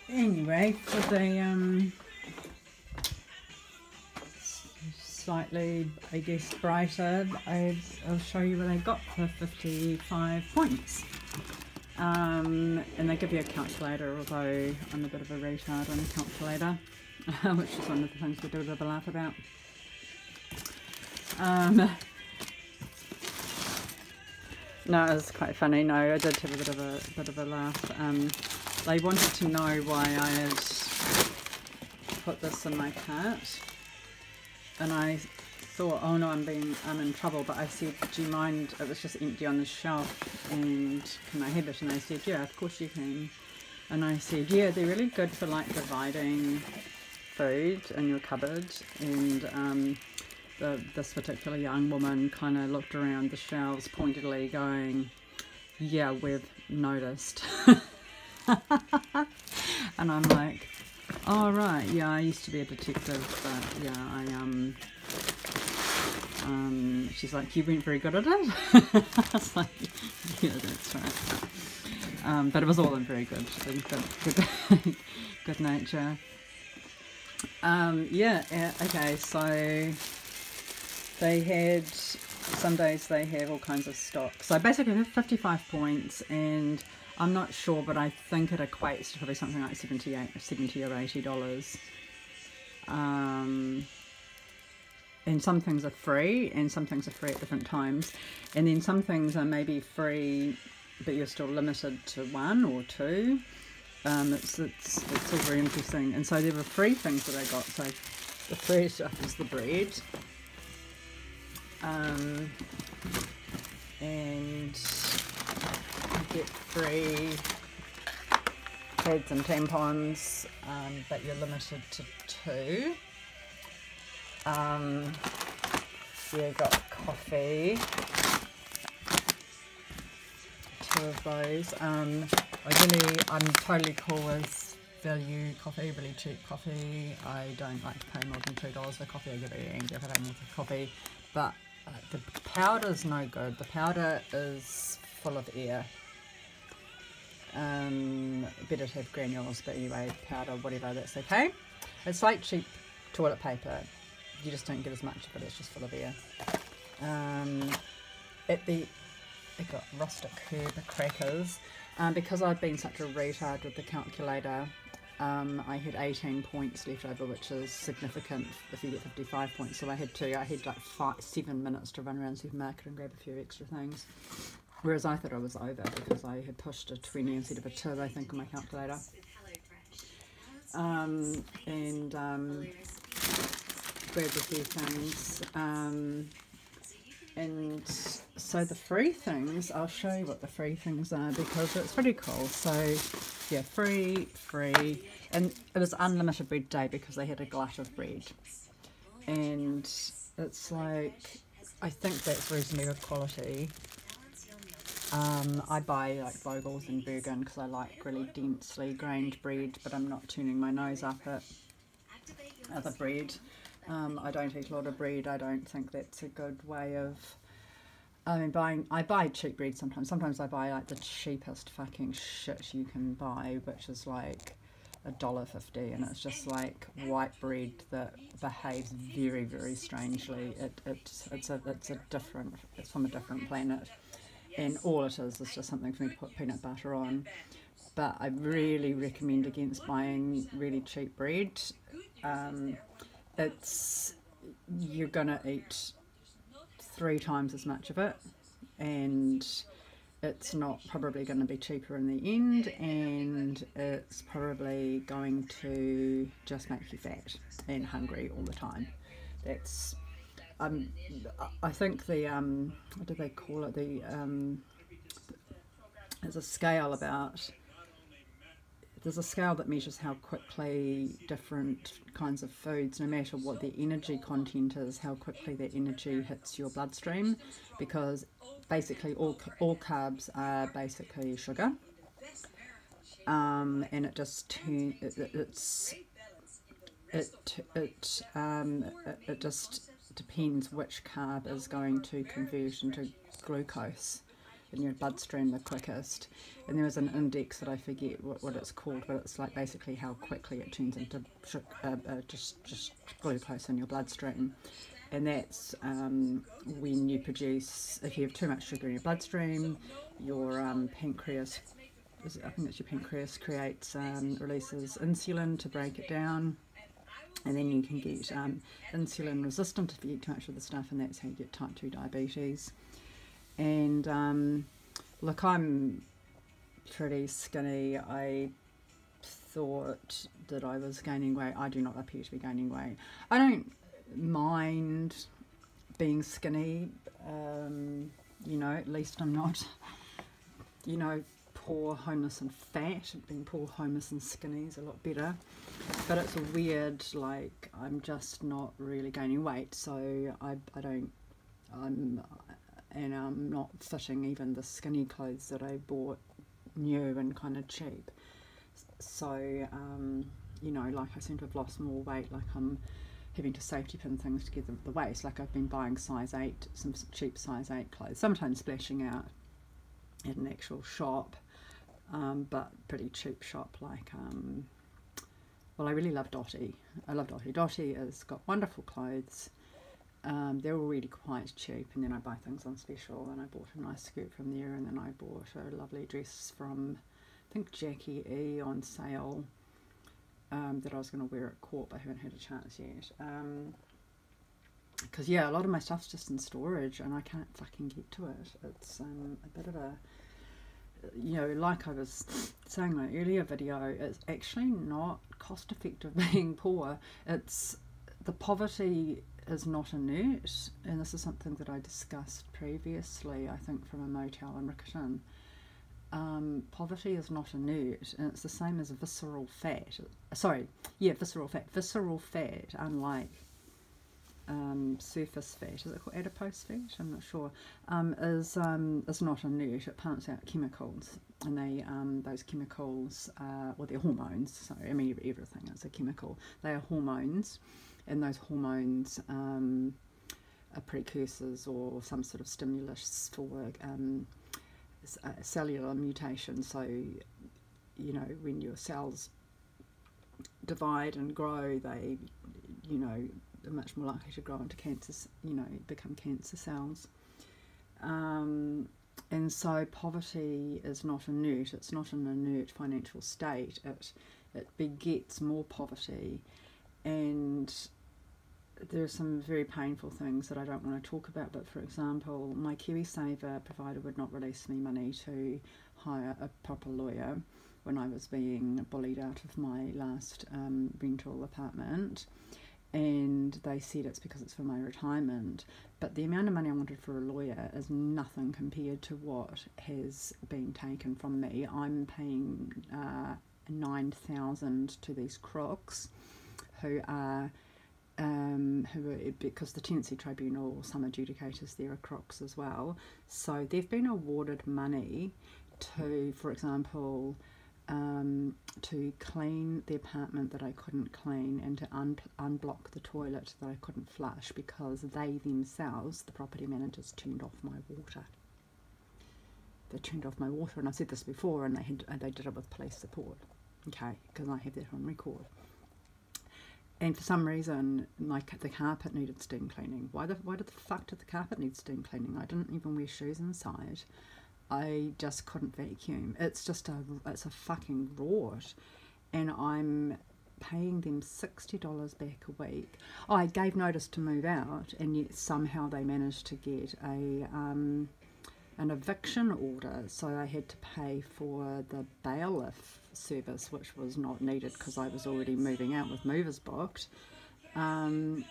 Anyway, for the slightly, I guess, brighter, I'll show you what I got for 55 points. And they give you a calculator, although I'm a bit of a retard on a calculator, which is one of the things we do a bit of a laugh about. No, it was quite funny. No, I did have a bit of a laugh. They wanted to know why I had put this in my cart, and I thought, oh no, I'm in trouble. But I said, do you mind? It was just empty on the shelf, and can I have it? And they said, yeah, of course you can. And I said, yeah, they're really good for like dividing food in your cupboard. And this particular young woman kind of looked around the shelves pointedly going, yeah, we've noticed. And I'm like, oh right, yeah, I used to be a detective, but yeah, she's like, you weren't very good at it. I was like, yeah, that's right. But it was all in very good good nature. Okay, so they had, some days they have all kinds of stock. So basically I have 55 points, and I'm not sure, but I think it equates to probably something like $70 or $80. And some things are free, and some things are free at different times. And then some things are maybe free, but you're still limited to 1 or 2. It's all very interesting. And so there were free things that I got. So the free stuff is the bread. And you get free pads and tampons, but you're limited to 2. You got coffee, 2 of those. I'm totally cool with value coffee, really cheap coffee. I don't like to pay more than $2 for coffee. I get very angry if I don't want coffee. But the powder's no good. The powder is full of air. Better to have granules, but anyway, powder, whatever, that's okay. It's like cheap toilet paper. You just don't get as much of it, it's just full of air. I got rustic herb crackers. Because I've been such a retard with the calculator, I had 18 points left over, which is significant if you get 55 points. So I had like 7 minutes to run around the supermarket and grab a few extra things. Whereas I thought I was over because I had pushed a 20 instead of a 2, I think, on my calculator. Grabbed a few things. And so the free things, I'll show you what the free things are because it's pretty cool. So yeah, free, and it was unlimited bread day because they had a glut of bread. And it's like, I think that's reasonably good quality. I buy like Vogels and Bergen because I like really densely grained bread, but I'm not turning my nose up at other bread. I don't eat a lot of bread. I don't think that's a good way of, I buy cheap bread sometimes. Sometimes I buy like the cheapest fucking shit you can buy, which is like $1.50, and it's just like white bread that behaves very, very strangely. It's from a different planet, and all it is just something for me to put peanut butter on. But I really recommend against buying really cheap bread. You're gonna eat 3 times as much of it, and it's not probably going to be cheaper in the end, and it's probably going to just make you fat and hungry all the time. That's I think the what do they call it, there's a scale that measures how quickly different kinds of foods, no matter what their energy content is, how quickly their energy hits your bloodstream, because basically all carbs are basically sugar, and it just it just depends which carb is going to convert into glucose. in your bloodstream the quickest. And there is an index that I forget what it's called, but it's like basically how quickly it turns into just glucose in your bloodstream. And that's when you produce, if you have too much sugar in your bloodstream, your pancreas, I think it's your pancreas, releases insulin to break it down. And then you can get insulin resistant if you eat too much of the stuff, and that's how you get type 2 diabetes. And look, I'm pretty skinny. I thought that I was gaining weight. I do not appear to be gaining weight. I don't mind being skinny, you know, at least I'm not, you know, poor, homeless and fat. Being poor, homeless and skinny is a lot better, but it's a weird, like, I'm just not really gaining weight, so I'm not fitting even the skinny clothes that I bought new and kind of cheap. So you know, like, I seem to have lost more weight, like I'm having to safety pin things together with the waist. Like, I've been buying size 8, some cheap size 8 clothes, sometimes splashing out at an actual shop, but pretty cheap shop, like, well, I really love Dottie. I love Dottie. Dottie has got wonderful clothes. They're already quite cheap, and then I buy things on special, and I bought a nice skirt from there, and then I bought a lovely dress from, I think, Jackie E on sale, that I was going to wear at court, but I haven't had a chance yet. Because, yeah, a lot of my stuff's just in storage, and I can't fucking get to it. It's a bit of a, you know, like I was saying in my earlier video, it's actually not cost effective being poor. It's, the poverty is not inert, and this is something that I discussed previously, I think, from a motel in Riccarton. Poverty is not inert, and it's the same as visceral fat. Visceral fat. Visceral fat, unlike surface fat, is it called adipose fat? I'm not sure. Is not inert. It pumps out chemicals, and they those chemicals, well, they're hormones. So I mean, everything is a chemical. They are hormones, and those hormones are precursors or some sort of stimulus for cellular mutation. So, you know, when your cells divide and grow, they, you know, are much more likely to grow into cancers, you know, become cancer cells. And so poverty is not inert. It's not an inert financial state. It begets more poverty, and there are some very painful things that I don't want to talk about, but for example, my KiwiSaver provider would not release me money to hire a proper lawyer when I was being bullied out of my last rental apartment, and they said it's because it's for my retirement, but the amount of money I wanted for a lawyer is nothing compared to what has been taken from me. I'm paying $9,000 to these crooks who are because the Tenancy Tribunal, some adjudicators there are crooks as well, so they've been awarded money to, for example, to clean the apartment that I couldn't clean, and to unblock the toilet that I couldn't flush, because they themselves, the property managers, turned off my water. They turned off my water, and I've said this before, and they did it with police support, okay, because I have that on record. And for some reason, the carpet needed steam cleaning. Why the fuck did the carpet need steam cleaning? I didn't even wear shoes inside. I just couldn't vacuum. It's a fucking rort. And I'm paying them $60 back a week. Oh, I gave notice to move out, and yet somehow they managed to get an eviction order, so I had to pay for the bailiff service, which was not needed because I was already moving out with movers booked, and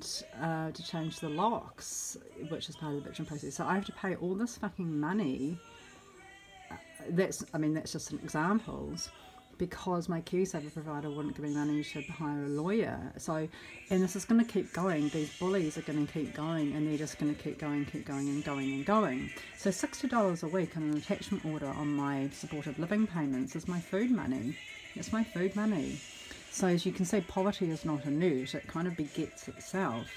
to change the locks, which is part of the eviction process. So I have to pay all this fucking money. That's just an examples, because my KiwiSaver provider wouldn't give me money to hire a lawyer. So, and this is going to keep going. These bullies are going to keep going, and they're just going to keep going and going. So $60 a week and an attachment order on my supported living payments is my food money. It's my food money. So as you can see, poverty is not inert. It kind of begets itself.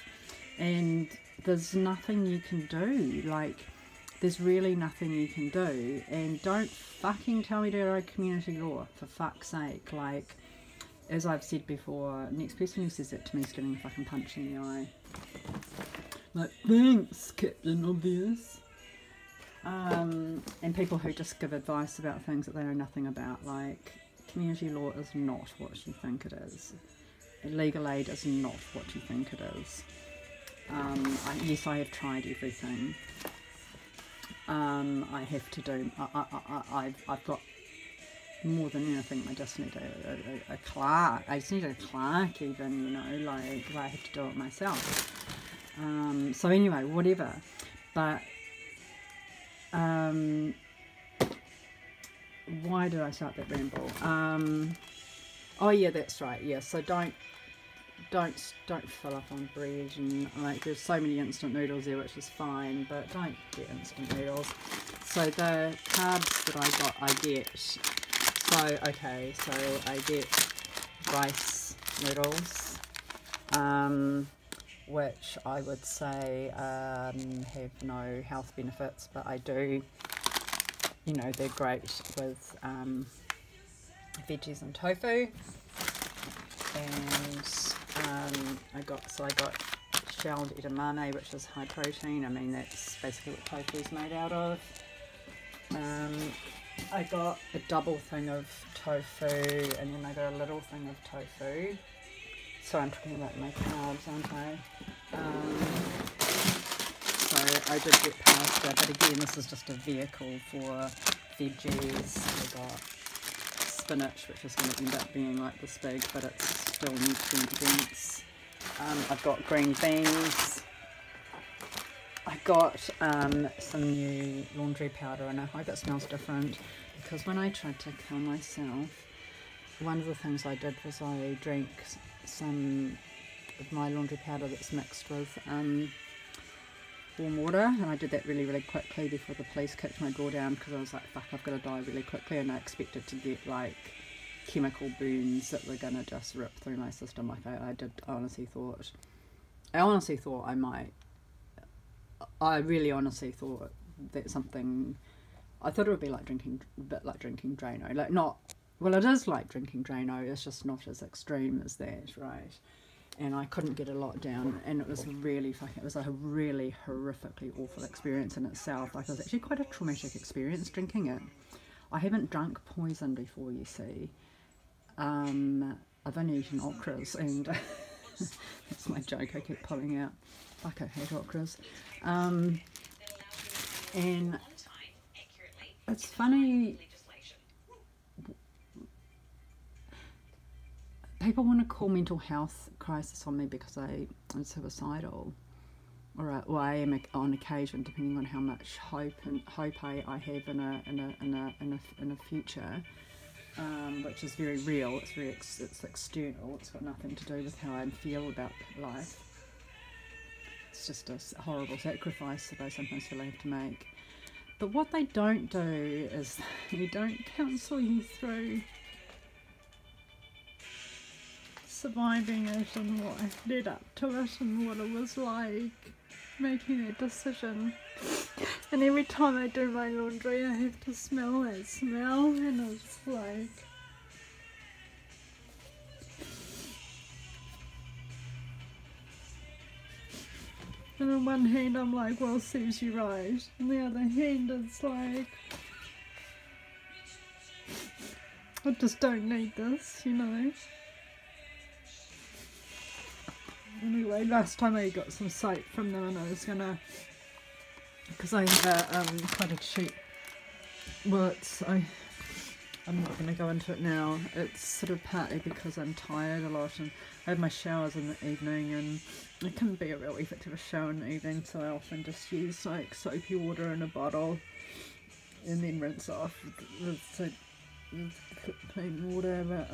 And there's nothing you can do. Like, there's really nothing you can do. And don't fucking tell me to write community law, for fuck's sake. Like, as I've said before, next person who says that to me is getting a fucking punch in the eye. Like, thanks, Captain Obvious. And people who just give advice about things that they know nothing about. Like, community law is not what you think it is. Legal aid is not what you think it is. Yes, I have tried everything. I have to do. I've got more than anything. I just need a clerk. I just need a clerk, even, you know, like I have to do it myself. So anyway, whatever. But why did I start that ramble? Oh yeah, that's right. Yeah, so don't fill up on bread, and like there's so many instant noodles there, which is fine, but don't get instant noodles. So the carbs that I get, so okay, so I get rice noodles, which I would say have no health benefits, but I do, you know, they're great with veggies and tofu. And I got shelled edamame, which is high protein. I mean, that's basically what tofu is made out of. I got a double thing of tofu, and then I got a little thing of tofu. So I'm talking about my carbs, aren't I? So I did get pasta, but again, this is just a vehicle for veggies. I got spinach, which is going to end up being like this big, but it's still nutrient dense. I've got green beans. I got some new laundry powder, and I hope it smells different, because when I tried to kill myself, one of the things I did was I drank some of my laundry powder that's mixed with warm water, and I did that really, really quickly before the police kicked my door down, because I was like, fuck, I've got to die really quickly, and I expected to get like chemical burns that were going to just rip through my system. Like I honestly thought I really honestly thought that something, I thought it would be like drinking, a bit like drinking Drano, like not, well, it is like drinking Drano, it's just not as extreme as that, right? And I couldn't get a lot down, and it was really fucking, it was like a really horrifically awful experience in itself. Like, it was actually quite a traumatic experience drinking it. I haven't drunk poison before, you see. I've only eaten okras, and that's my joke I keep pulling out. Fuck, I hate okras. And it's funny, people want to call mental health crisis on me because I'm suicidal, or I am on occasion, depending on how much hope I have in a future, which is very real. It's external. It's got nothing to do with how I feel about life. It's just a horrible sacrifice that I sometimes feel I have to make. But what they don't do is they don't counsel you through surviving it and what led up to it and what it was like making that decision. And every time I do my laundry, I have to smell that smell, and it's like, and on one hand I'm like, well, serves you right, on the other hand it's like, I just don't need this, you know. Anyway, last time I got some soap from them, and I was gonna, because I have a quite a cheap, well, I'm not gonna go into it now. It's sort of partly because I'm tired a lot, and I have my showers in the evening, and it can be a real effort to have a shower in the evening, so I often just use like soapy water in a bottle and then rinse off with clean water. But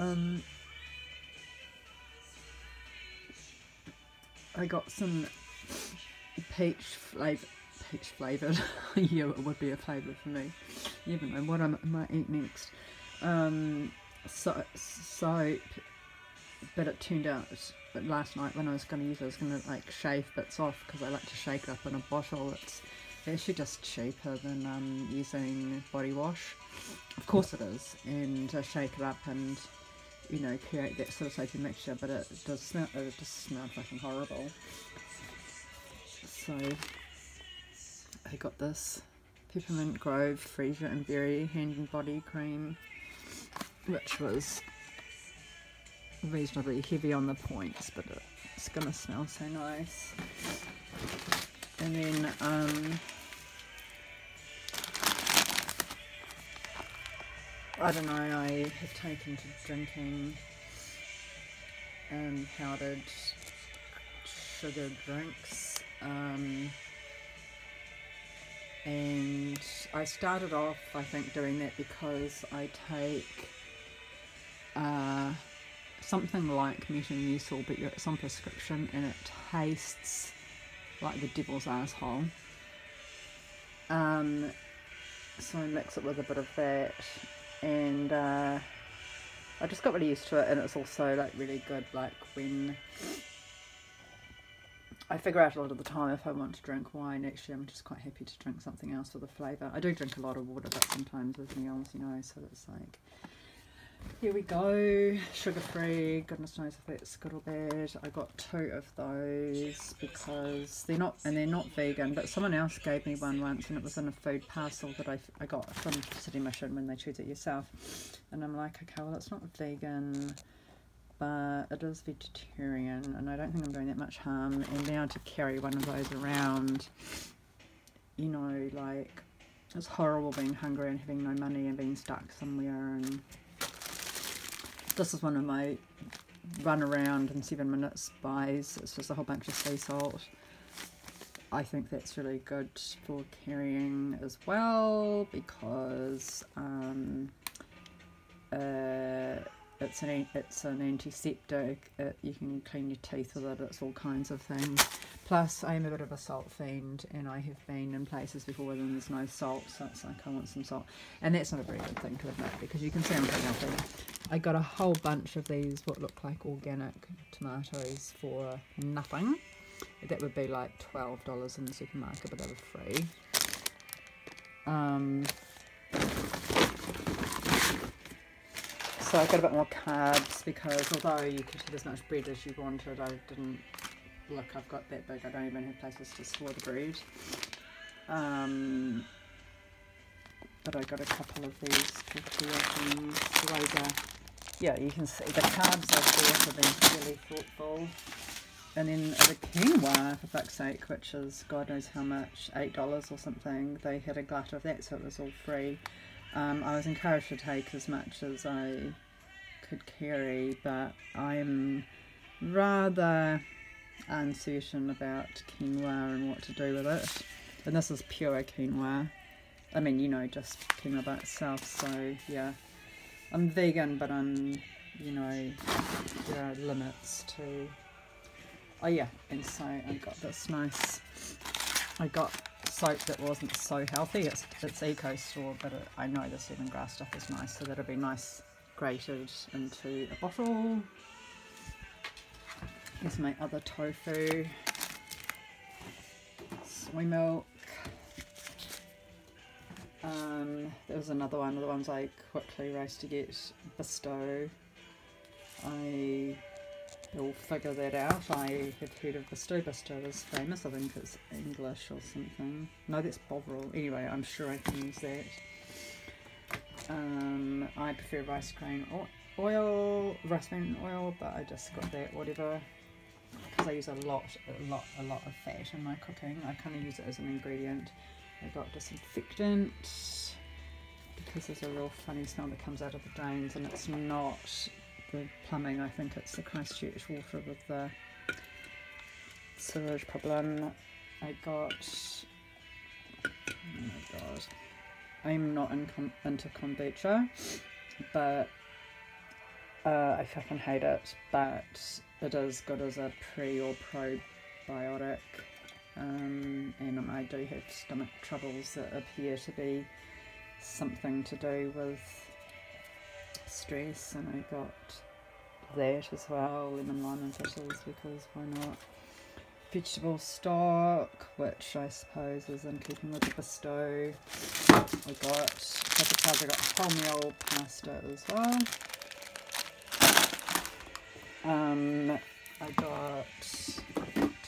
I got some peach flavoured. Yeah, it would be a flavour for me. You never know what I might eat next. Soap, but it turned out last night when I was going to use it, I was going to like shave bits off, because I like to shake it up in a bottle. It's actually just cheaper than using body wash. Of course it is, and shake it up and, you know, create that sort of soapy mixture, but it just smelled fucking horrible. So I got this Peppermint Grove Freesia and Berry hand and body cream, which was reasonably heavy on the points, but it's gonna smell so nice. And then I don't know, I have taken to drinking powdered sugar drinks, and I started off, I think, doing that because I take something like Metamucil, but it's on prescription and it tastes like the devil's asshole. So I mix it with a bit of that, and I just got really used to it, and it's also like really good like when I figure out a lot of the time if I want to drink wine. Actually, I'm just quite happy to drink something else with a flavour. I do drink a lot of water, but sometimes with meals, you know, so it's like, here we go, sugar-free, goodness knows if that's good or bad. I got 2 of those because they're not vegan, but someone else gave me one once, and it was in a food parcel that I got from City Mission when they choose it yourself. And I'm like, okay, well, it's not vegan, but it is vegetarian, and I don't think I'm doing that much harm. And now to carry one of those around, you know, like, it's horrible being hungry and having no money and being stuck somewhere. And this is one of my run around in 7 minutes buys. It's just a whole bunch of sea salt. I think that's really good for carrying as well, because it's an antiseptic. You can clean your teeth with it. It's all kinds of things. Plus, I am a bit of a salt fiend, and I have been in places before where there's no salt, so it's like I want some salt. And that's not a very good thing to admit, because you can see I'm pretty healthy. I got a whole bunch of these, what look like organic tomatoes, for nothing. That would be like $12 in the supermarket, but they were free. So I got a bit more carbs, because although you could have as much bread as you wanted, I didn't. Look, I've got that big, I don't even have places to store the bread. But I got a couple of these tortilla things. Those are, yeah, you can see the carbs are there for being really thoughtful. And then the quinoa, for fuck's sake, which is God knows how much, $8 or something. They had a glut of that, so it was all free. I was encouraged to take as much as I could carry, but I'm rather uncertain about quinoa and what to do with it. And this is pure quinoa. I mean, you know, just quinoa by itself. So yeah, I'm vegan, but I'm, you know, there are limits to. Oh yeah, and so I got this nice. I got soap that wasn't so healthy. It's Eco Store, but I know the lemongrass stuff is nice, so that'll be nice grated into a bottle. Here's my other tofu, soy milk. There was another one of the ones I quickly raced to get, Bisto. I will figure that out. I have heard of Bisto. Bisto is famous. I think it's English or something. No, that's Bovril. Anyway, I'm sure I can use that. I prefer rice grain oil, but I just got that, whatever. Because I use a lot of fat in my cooking. I kind of use it as an ingredient. I got disinfectant, because there's a real funny smell that comes out of the drains, and it's not the plumbing. I think it's the Christchurch water with the sewage problem. I got, oh my god, I'm not into kombucha, but I fucking hate it, but it is good as a pre or probiotic, and I do have stomach troubles that appear to be something to do with stress, and I got that as well, lemon, lime and pickles, because why not. vegetable stock, which I suppose is in keeping with the Bestow. I got I got wholemeal pasta as well. I got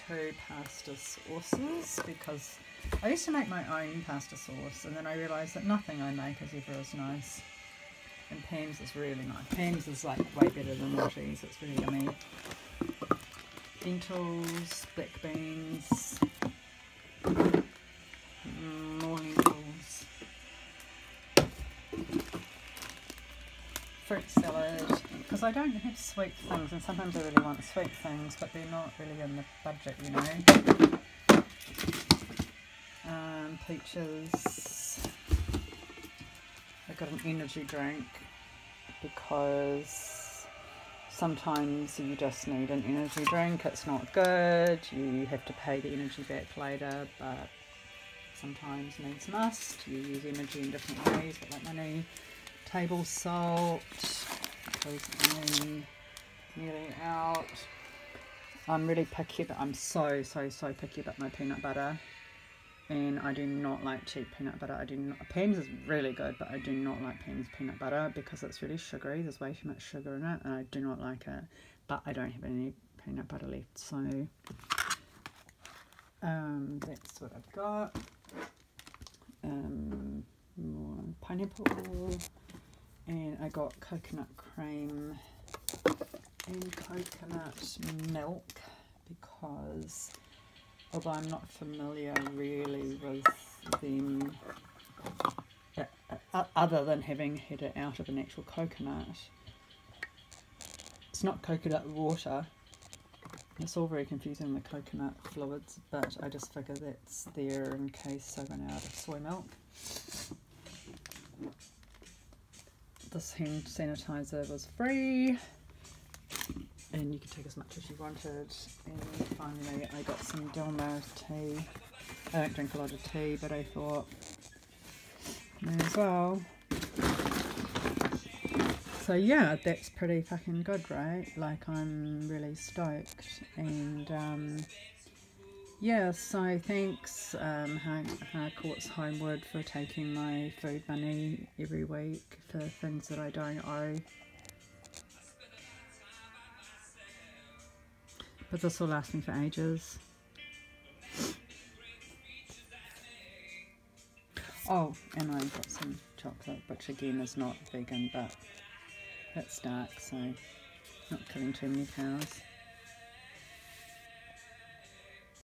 2 pasta sauces because I used to make my own pasta sauce, and then I realised that nothing I make is ever as nice. And Pam's is really nice. Pam's is like way better than Lottie's. It's really yummy. Lentils, black beans, more lentils, fruit salad, because I don't have sweet things, and sometimes I really want sweet things, but they're not really in the budget, you know. Peaches. I got an energy drink because sometimes you just need an energy drink. It's not good, you have to pay the energy back later, but sometimes needs must. You use energy in different ways, but like money. Table salt, because I'm nearly out. I'm really picky, but I'm so picky about my peanut butter. And I do not like cheap peanut butter. I do not. Pam's is really good, but I do not like Pam's peanut butter because it's really sugary. There's way too much sugar in it, and I do not like it. But I don't have any peanut butter left, so that's what I've got. More pineapple, and I got coconut cream and coconut milk because, although I'm not familiar really with them, other than having had it out of an actual coconut, it's not coconut water. It's all very confusing, the coconut fluids, but I just figure that's there in case I run out of soy milk. This hand sanitizer was free, and you could take as much as you wanted. And finally I got some Dilmah tea. I don't drink a lot of tea, but I thought may as well. So yeah, that's pretty fucking good, right? Like, I'm really stoked. And yeah, so thanks Harcourt's Homewood for taking my food money every week for things that I don't owe. But this will last me for ages. Oh, and I got some chocolate, which again is not vegan, but it's dark, so not killing too many cows.